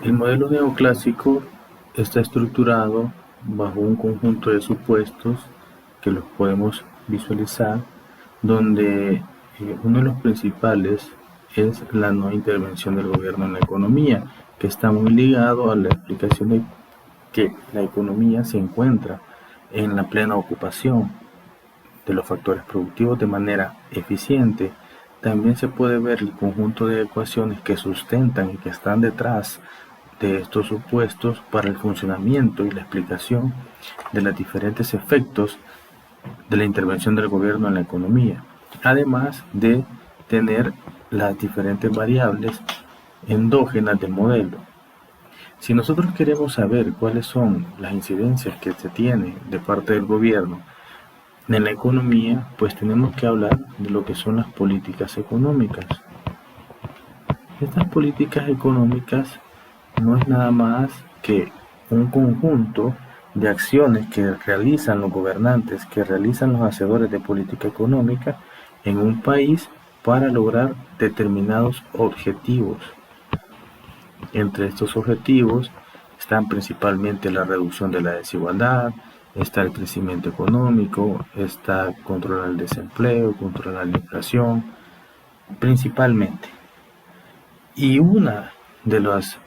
El modelo neoclásico está estructurado bajo un conjunto de supuestos que los podemos visualizar, donde uno de los principales es la no intervención del gobierno en la economía, que está muy ligado a la explicación de que la economía se encuentra en la plena ocupación de los factores productivos de manera eficiente. También se puede ver el conjunto de ecuaciones que sustentan y que están detrás de estos supuestos para el funcionamiento y la explicación de los diferentes efectos de la intervención del gobierno en la economía, además de tener las diferentes variables endógenas del modelo. Si nosotros queremos saber cuáles son las incidencias que se tienen de parte del gobierno en la economía, pues tenemos que hablar de lo que son las políticas económicas. Estas políticas económicas no es nada más que un conjunto de acciones que realizan los gobernantes, que realizan los hacedores de política económica en un país para lograr determinados objetivos. Entre estos objetivos están principalmente la reducción de la desigualdad, está el crecimiento económico, está controlar el desempleo, controlar la inflación, principalmente. Y una de las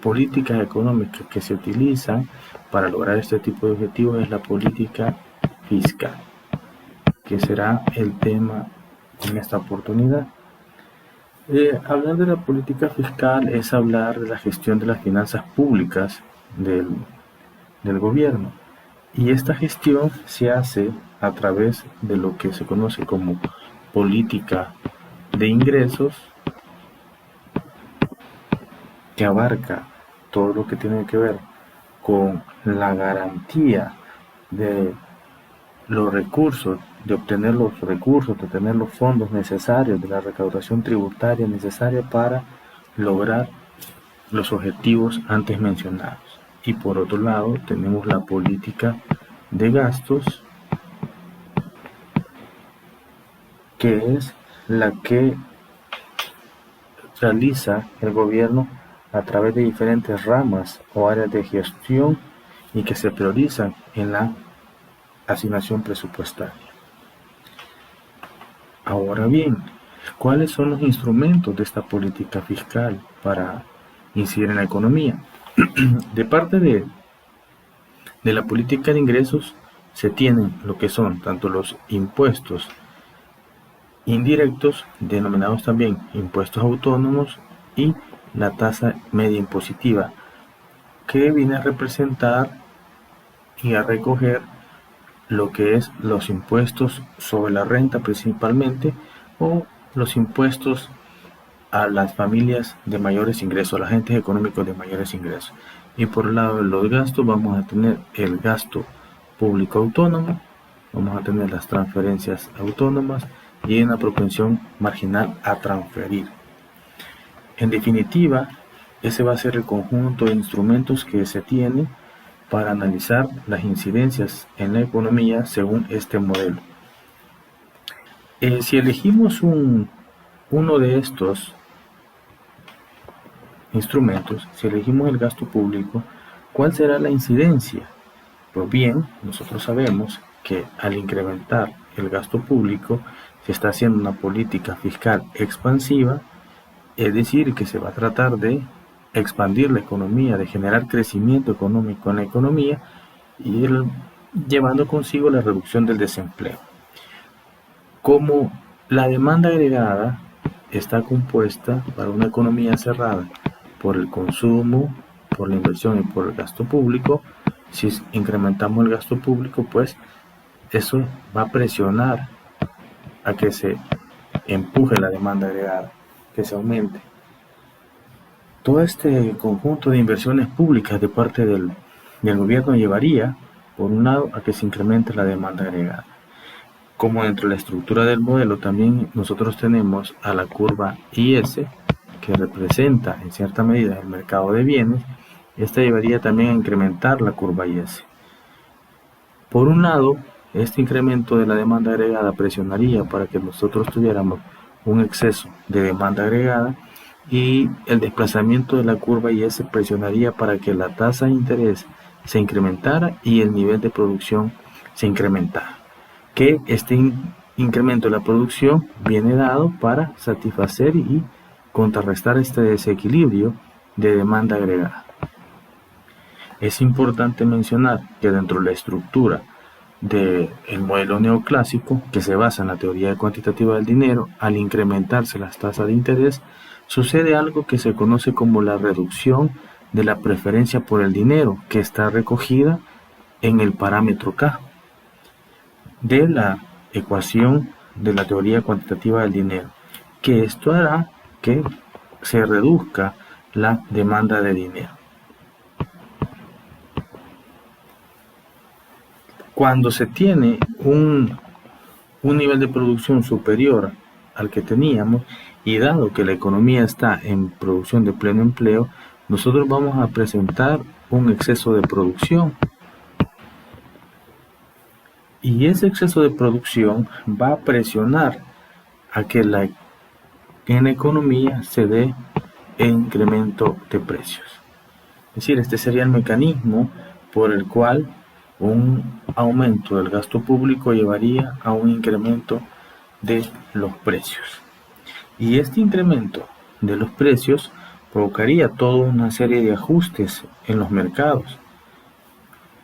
políticas económicas que se utilizan para lograr este tipo de objetivos es la política fiscal, que será el tema en esta oportunidad. Hablar de la política fiscal es hablar de la gestión de las finanzas públicas del gobierno. Y esta gestión se hace a través de lo que se conoce como política de ingresos, que abarca todo lo que tiene que ver con la garantía de los recursos, de obtener los recursos, de tener los fondos necesarios, de la recaudación tributaria necesaria para lograr los objetivos antes mencionados. Y por otro lado tenemos la política de gastos, que es la que realiza el gobierno a través de diferentes ramas o áreas de gestión y que se priorizan en la asignación presupuestaria. Ahora bien, ¿cuáles son los instrumentos de esta política fiscal para incidir en la economía? De parte de la política de ingresos se tienen lo que son tanto los impuestos indirectos, denominados también impuestos autónomos, y la tasa media impositiva, que viene a representar y a recoger lo que es los impuestos sobre la renta principalmente, o los impuestos a las familias de mayores ingresos, a los agentes económicos de mayores ingresos. Y por el lado de los gastos vamos a tener el gasto público autónomo, vamos a tener las transferencias autónomas y una propensión marginal a transferir. En definitiva, ese va a ser el conjunto de instrumentos que se tiene para analizar las incidencias en la economía según este modelo. Si elegimos uno de estos instrumentos, si elegimos el gasto público, ¿cuál será la incidencia? Pues bien, nosotros sabemos que al incrementar el gasto público se está haciendo una política fiscal expansiva, es decir, que se va a tratar de expandir la economía, de generar crecimiento económico en la economía y llevando consigo la reducción del desempleo. Como la demanda agregada está compuesta para una economía cerrada por el consumo, por la inversión y por el gasto público, si incrementamos el gasto público, pues eso va a presionar a que se empuje la demanda agregada, que se aumente. Todo este conjunto de inversiones públicas de parte del gobierno llevaría, por un lado, a que se incremente la demanda agregada. Como dentro de la estructura del modelo también nosotros tenemos a la curva IS, que representa en cierta medida el mercado de bienes, esta llevaría también a incrementar la curva IS. Por un lado, este incremento de la demanda agregada presionaría para que nosotros tuviéramos un exceso de demanda agregada, y el desplazamiento de la curva Y presionaría para que la tasa de interés se incrementara y el nivel de producción se incrementara. Que este incremento de la producción viene dado para satisfacer y contrarrestar este desequilibrio de demanda agregada. Es importante mencionar que dentro de la estructura del modelo neoclásico, que se basa en la teoría cuantitativa del dinero, al incrementarse las tasas de interés, sucede algo que se conoce como la reducción de la preferencia por el dinero, que está recogida en el parámetro K de la ecuación de la teoría cuantitativa del dinero, que esto hará que se reduzca la demanda de dinero. Cuando se tiene un nivel de producción superior al que teníamos, y dado que la economía está en producción de pleno empleo, nosotros vamos a presentar un exceso de producción. Y ese exceso de producción va a presionar a que en la economía se dé el incremento de precios. Es decir, este sería el mecanismo por el cual un aumento del gasto público llevaría a un incremento de los precios. Y este incremento de los precios provocaría toda una serie de ajustes en los mercados.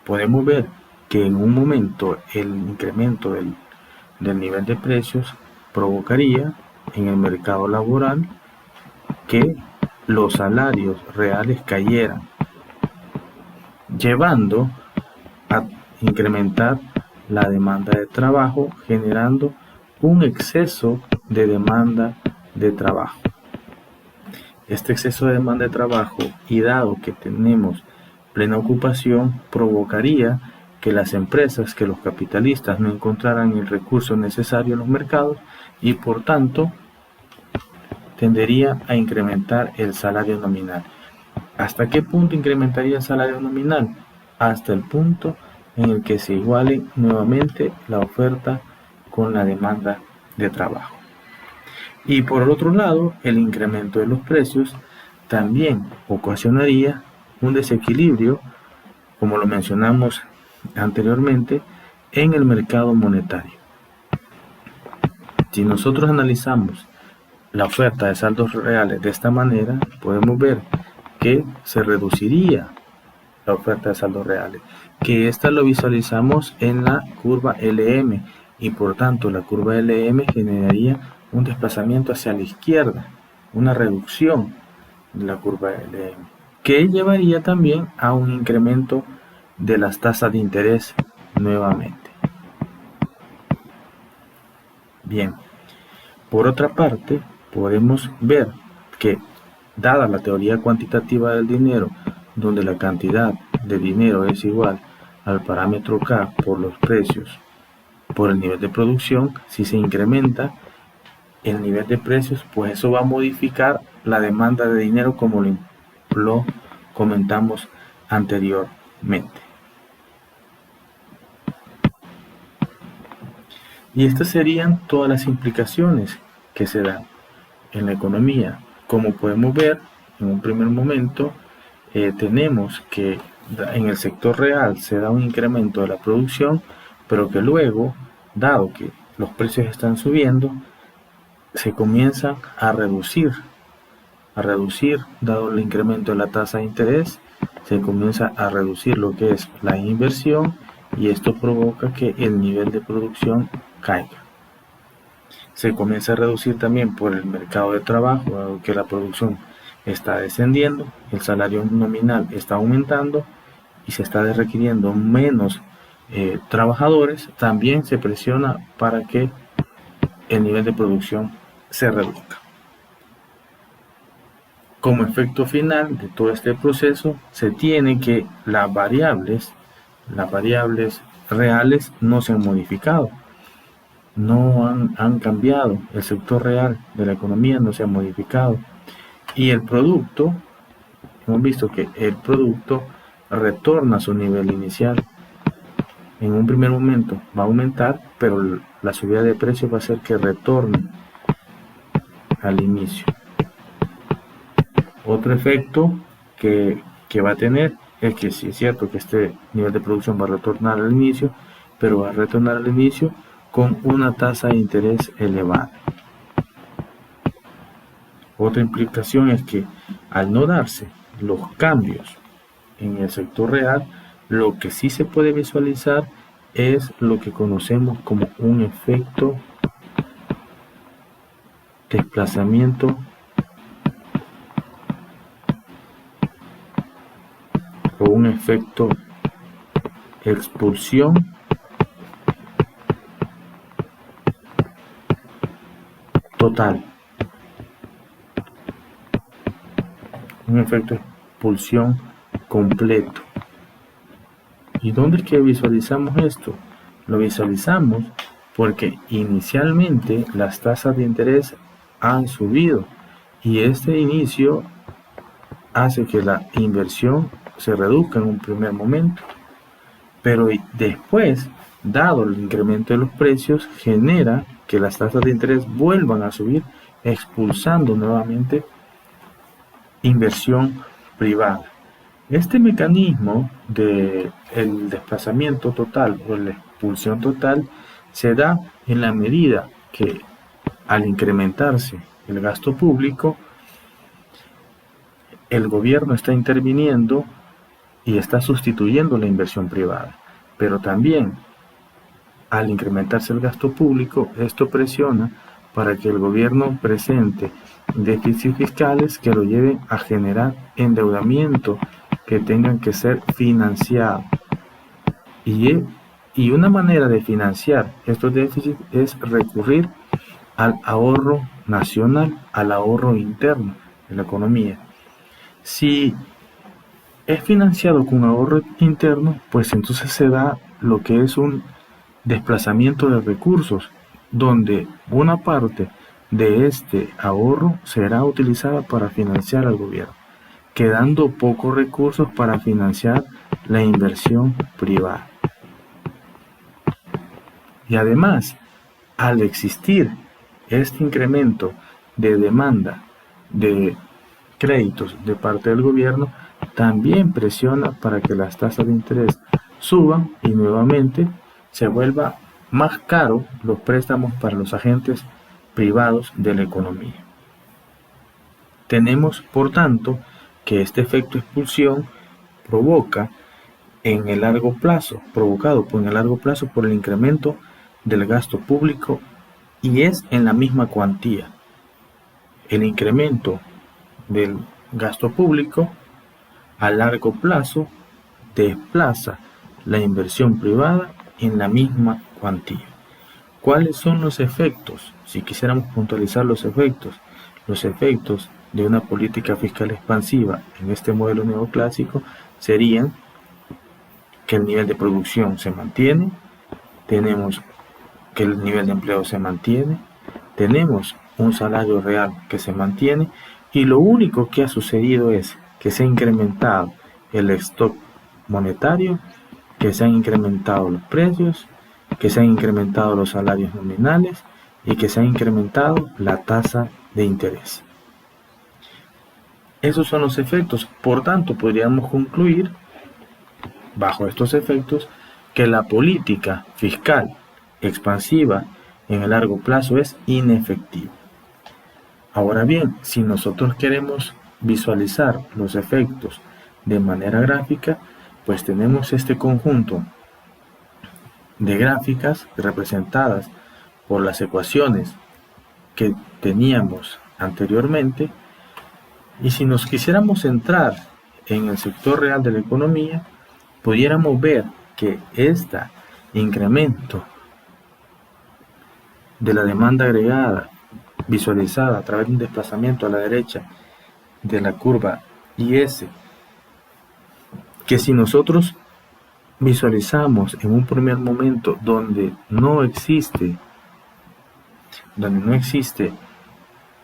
Podemos ver que en un momento el incremento del nivel de precios provocaría en el mercado laboral que los salarios reales cayeran, llevando a incrementar la demanda de trabajo, generando un exceso de demanda de trabajo. Este exceso de demanda de trabajo, y dado que tenemos plena ocupación, provocaría que las empresas, que los capitalistas no encontraran el recurso necesario en los mercados y por tanto tendería a incrementar el salario nominal. ¿Hasta qué punto incrementaría el salario nominal? Hasta el punto en el que se iguale nuevamente la oferta con la demanda de trabajo. Y por el otro lado, el incremento de los precios también ocasionaría un desequilibrio, como lo mencionamos anteriormente, en el mercado monetario. Si nosotros analizamos la oferta de saldos reales de esta manera, podemos ver que se reduciría la oferta de saldos reales, que esta lo visualizamos en la curva LM, y por tanto la curva LM generaría un desplazamiento hacia la izquierda, una reducción de la curva LM, que llevaría también a un incremento de las tasas de interés nuevamente. Bien, por otra parte, podemos ver que, dada la teoría cuantitativa del dinero, donde la cantidad de dinero es igual al parámetro K por los precios por el nivel de producción, si se incrementa el nivel de precios, pues eso va a modificar la demanda de dinero, como lo comentamos anteriormente. Y estas serían todas las implicaciones que se dan en la economía. Como podemos ver, en un primer momento tenemos que en el sector real se da un incremento de la producción, pero que luego, dado que los precios están subiendo, se comienza a reducir, dado el incremento de la tasa de interés, se comienza a reducir lo que es la inversión, y esto provoca que el nivel de producción caiga. Se comienza a reducir también por el mercado de trabajo, dado que la producción está descendiendo, el salario nominal está aumentando y se está requiriendo menos trabajadores. También se presiona para que el nivel de producción se reduzca. Como efecto final de todo este proceso, se tiene que las variables reales no se han modificado, no han cambiado, el sector real de la economía no se ha modificado, y el producto, hemos visto que el producto retorna a su nivel inicial. En un primer momento va a aumentar, pero la subida de precios va a hacer que retorne al inicio. Otro efecto que va a tener es que sí es cierto que este nivel de producción va a retornar al inicio, pero va a retornar al inicio con una tasa de interés elevada. Otra implicación es que al no darse los cambios en el sector real, lo que sí se puede visualizar es lo que conocemos como un efecto desplazamiento o un efecto expulsión total. Un efecto expulsión completo. ¿Y dónde es que visualizamos esto? Lo visualizamos porque inicialmente las tasas de interés han subido y este inicio hace que la inversión se reduzca en un primer momento, pero después, dado el incremento de los precios, genera que las tasas de interés vuelvan a subir, expulsando nuevamente inversión privada. Este mecanismo del desplazamiento total o la expulsión total se da en la medida que al incrementarse el gasto público, el gobierno está interviniendo y está sustituyendo la inversión privada. Pero también al incrementarse el gasto público, esto presiona para que el gobierno presente déficits fiscales que lo lleven a generar endeudamiento que tengan que ser financiados. Y una manera de financiar estos déficits es recurrir al ahorro nacional, al ahorro interno de la economía. Si es financiado con ahorro interno, pues entonces se da lo que es un desplazamiento de recursos, donde una parte de este ahorro será utilizada para financiar al gobierno, quedando pocos recursos para financiar la inversión privada. Y además, al existir este incremento de demanda de créditos de parte del gobierno, también presiona para que las tasas de interés suban y nuevamente se vuelva más caro los préstamos para los agentes privados de la economía. Tenemos, por tanto, que este efecto expulsión provoca en el largo plazo, provocado en el largo plazo por el incremento del gasto público, y es en la misma cuantía. El incremento del gasto público a largo plazo desplaza la inversión privada en la misma cuantía. ¿Cuáles son los efectos? Si quisiéramos puntualizar los efectos de una política fiscal expansiva en este modelo neoclásico serían que el nivel de producción se mantiene, tenemos que el nivel de empleo se mantiene, tenemos un salario real que se mantiene, y lo único que ha sucedido es que se ha incrementado el stock monetario, que se han incrementado los precios, que se han incrementado los salarios nominales y que se ha incrementado la tasa de interés. Esos son los efectos. Por tanto, podríamos concluir, bajo estos efectos, que la política fiscal expansiva en el largo plazo es inefectiva. Ahora bien, si nosotros queremos visualizar los efectos de manera gráfica, pues tenemos este conjunto de gráficas representadas por las ecuaciones que teníamos anteriormente, y si nos quisiéramos centrar en el sector real de la economía, pudiéramos ver que este incremento de la demanda agregada visualizada a través de un desplazamiento a la derecha de la curva IS, que si nosotros visualizamos en un primer momento donde no existe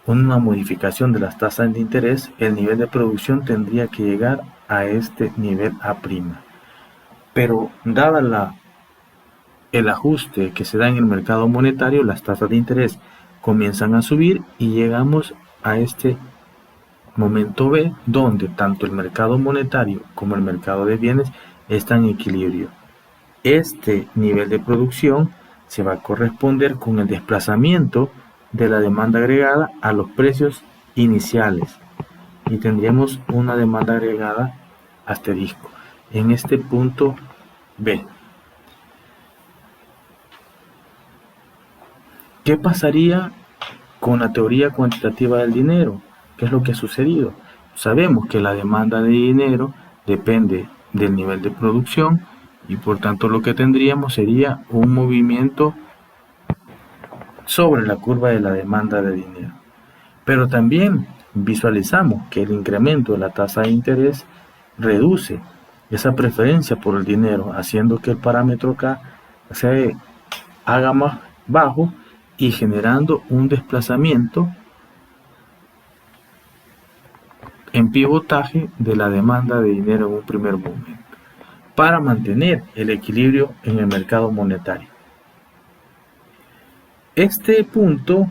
una modificación de las tasas de interés, el nivel de producción tendría que llegar a este nivel A'. Pero dada el ajuste que se da en el mercado monetario, las tasas de interés comienzan a subir y llegamos a momento B, donde tanto el mercado monetario como el mercado de bienes están en equilibrio. Este nivel de producción se va a corresponder con el desplazamiento de la demanda agregada a los precios iniciales y tendríamos una demanda agregada asterisco en este punto B. ¿Qué pasaría con la teoría cuantitativa del dinero? ¿Qué es lo que ha sucedido? Sabemos que la demanda de dinero depende del nivel de producción y por tanto lo que tendríamos sería un movimiento sobre la curva de la demanda de dinero. Pero también visualizamos que el incremento de la tasa de interés reduce esa preferencia por el dinero, haciendo que el parámetro K se haga más bajo y generando un desplazamiento en pivotaje de la demanda de dinero en un primer momento, para mantener el equilibrio en el mercado monetario. Este punto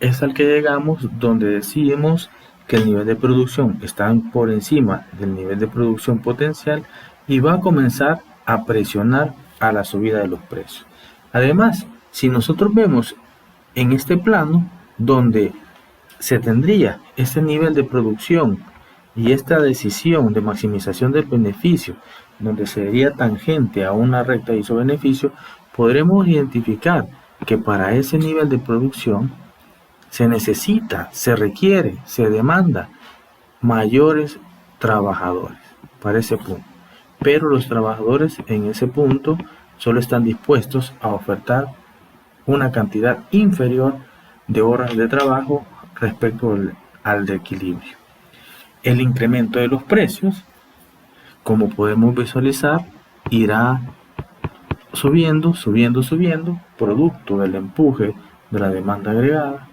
es al que llegamos donde decimos que el nivel de producción está por encima del nivel de producción potencial y va a comenzar a presionar a la subida de los precios. Además, si nosotros vemos en este plano donde se tendría ese nivel de producción y esta decisión de maximización del beneficio, donde sería tangente a una recta isobeneficio, podremos identificar que para ese nivel de producción se necesita, se requiere, se demanda mayores trabajadores para ese punto. Pero los trabajadores en ese punto solo están dispuestos a ofertar una cantidad inferior de horas de trabajo respecto al de equilibrio. El incremento de los precios, como podemos visualizar, irá subiendo, producto del empuje de la demanda agregada,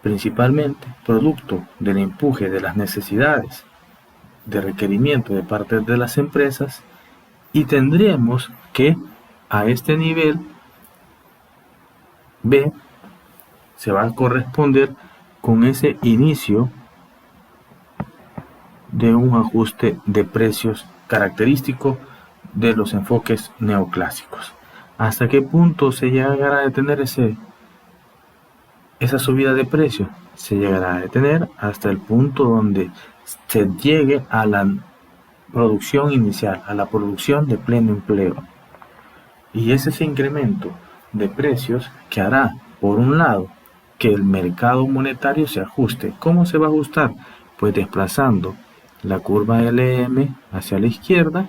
principalmente producto del empuje de las necesidades de requerimiento de parte de las empresas, y tendremos que a este nivel B se va a corresponder con ese inicio de un ajuste de precios característico de los enfoques neoclásicos. ¿Hasta qué punto se llegará a detener esa subida de precios? Se llegará a detener hasta el punto donde se llegue a la producción inicial, a la producción de pleno empleo. Y es ese incremento de precios que hará, por un lado, que el mercado monetario se ajuste. ¿Cómo se va a ajustar? Pues desplazando la curva LM hacia la izquierda,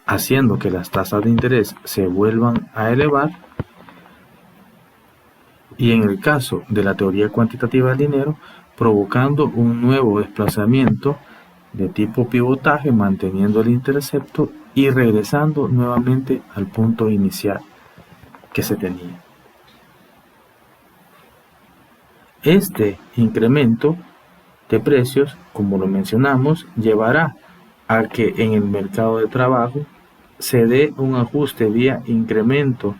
haciendo que las tasas de interés se vuelvan a elevar, y en el caso de la teoría cuantitativa del dinero, provocando un nuevo desplazamiento de tipo pivotaje, manteniendo el intercepto y regresando nuevamente al punto inicial que se tenía. Este incremento de precios, como lo mencionamos, llevará a que en el mercado de trabajo se dé un ajuste vía incremento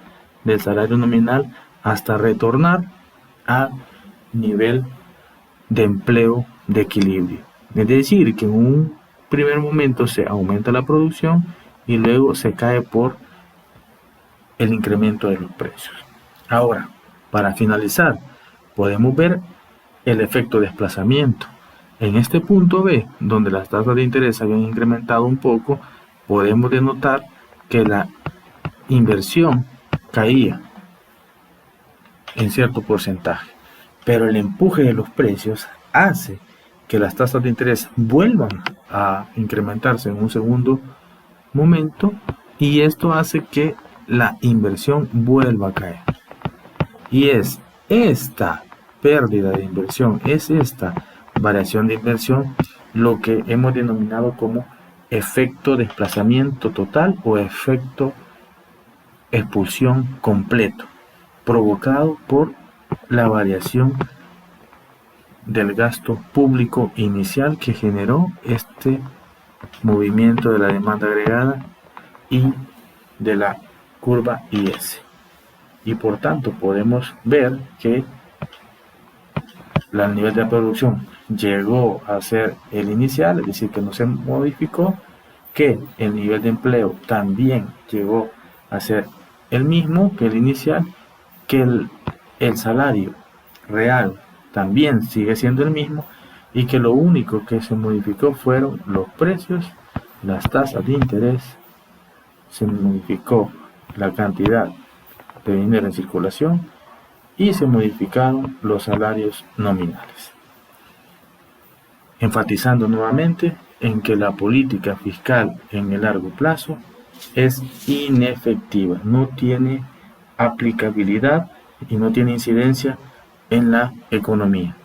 del salario nominal hasta retornar a nivel de empleo de equilibrio. Es decir, que en un primer momento se aumenta la producción y luego se cae por el incremento de los precios. Ahora, para finalizar, podemos ver el efecto desplazamiento. En este punto B, donde las tasas de interés habían incrementado un poco, podemos denotar que la inversión caía en cierto porcentaje, pero el empuje de los precios hace que las tasas de interés vuelvan a incrementarse en un segundo momento, y esto hace que la inversión vuelva a caer. Y es esta pérdida de inversión, es esta variación de inversión lo que hemos denominado como efecto desplazamiento total o efecto expulsión completo, provocado por la variación del gasto público inicial que generó este movimiento de la demanda agregada y de la curva IS. Y por tanto podemos ver que el nivel de producción llegó a ser el inicial, es decir, que no se modificó, que el nivel de empleo también llegó a ser el mismo que el inicial, que el salario real también sigue siendo el mismo y que lo único que se modificó fueron los precios, las tasas de interés, se modificó la cantidad de dinero en circulación y se modificaron los salarios nominales, enfatizando nuevamente en que la política fiscal en el largo plazo es inefectiva, no tiene aplicabilidad y no tiene incidencia en la economía.